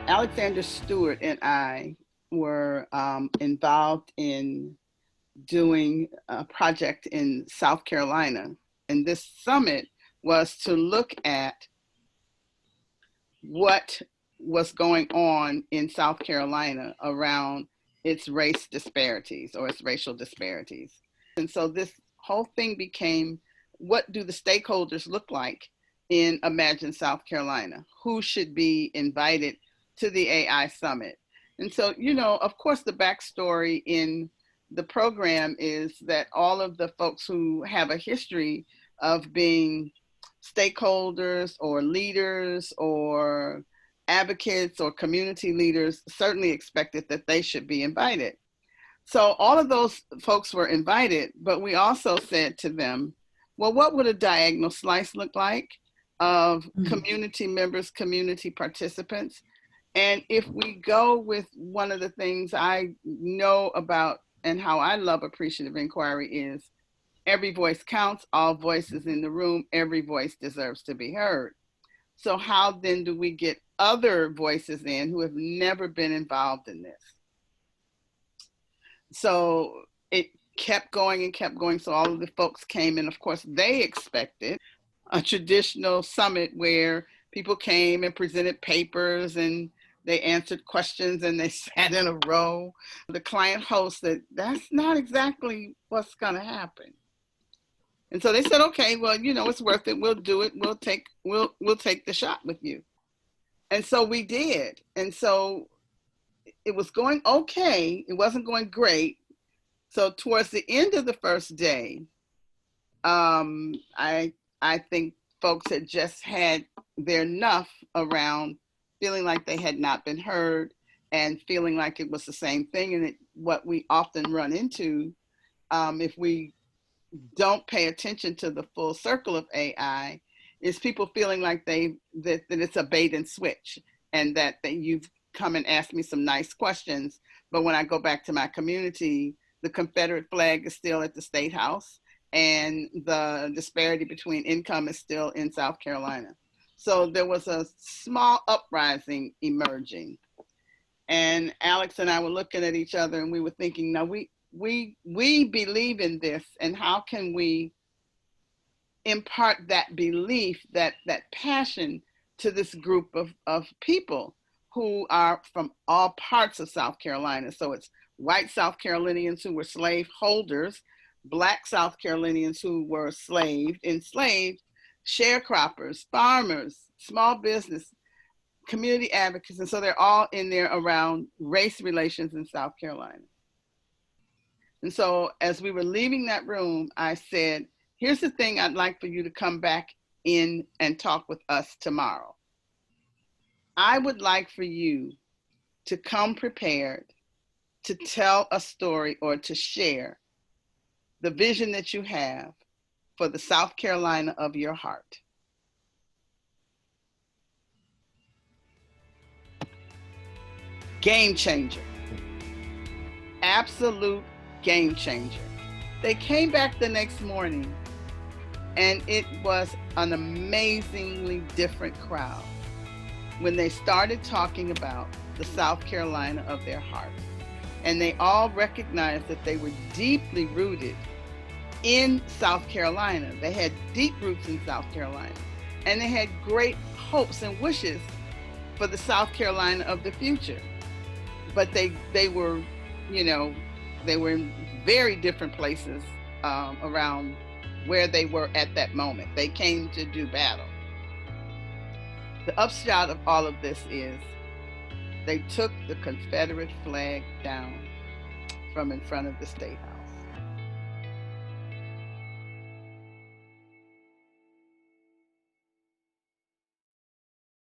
Alexander Stewart and I were involved in doing a project in South Carolina. And this summit was to look at what was going on in South Carolina around its race disparities or its racial disparities. And so this whole thing became, what do the stakeholders look like in Imagine South Carolina? Who should be invited to the AI Summit? And so, of course, the backstory in the program is that all of the folks who have a history of being stakeholders or leaders or advocates or community leaders certainly expected that they should be invited. So all of those folks were invited, but we also said to them, well, what would a diagonal slice look like of community members, community participants? And if we go with one of the things I know about and how I love appreciative inquiry is every voice counts, all voices in the room, every voice deserves to be heard. So how then do we get other voices in who have never been involved in this? So it kept going and kept going. So all of the folks came, and of course they expected a traditional summit where people came and presented papers and they answered questions and they sat in a row. The client host said, that's not exactly what's gonna happen. And so they said, okay, well, it's worth it. We'll do it. We'll take the shot with you. And so we did. And so it was going okay. It wasn't going great. So towards the end of the first day, I think folks had just had their enough around feeling like they had not been heard and feeling like it was the same thing. And what we often run into, if we don't pay attention to the full circle of AI, is people feeling like that it's a bait and switch, and that you've come and asked me some nice questions, but when I go back to my community, the Confederate flag is still at the State House, and the disparity between income is still in South Carolina. So there was a small uprising emerging, and Alex and I were looking at each other, and we were thinking, now we believe in this, and how can we impart that belief, that passion to this group of people who are from all parts of South Carolina. So it's white South Carolinians who were slave holders, Black South Carolinians who were enslaved, sharecroppers, farmers, small business, community advocates. And so they're all in there around race relations in South Carolina. And so as we were leaving that room, I said, here's the thing I'd like for you to come back in and talk with us tomorrow. I would like for you to come prepared to tell a story or to share the vision that you have for the South Carolina of your heart. Game changer. Absolute game changer. They came back the next morning and it was an amazingly different crowd when they started talking about the South Carolina of their heart. And they all recognized that they were deeply rooted in South Carolina. They had deep roots in South Carolina, and they had great hopes and wishes for the South Carolina of the future. But they were, they were in very different places around where they were at that moment. They came to do battle. The upshot of all of this is they took the Confederate flag down from in front of the State House.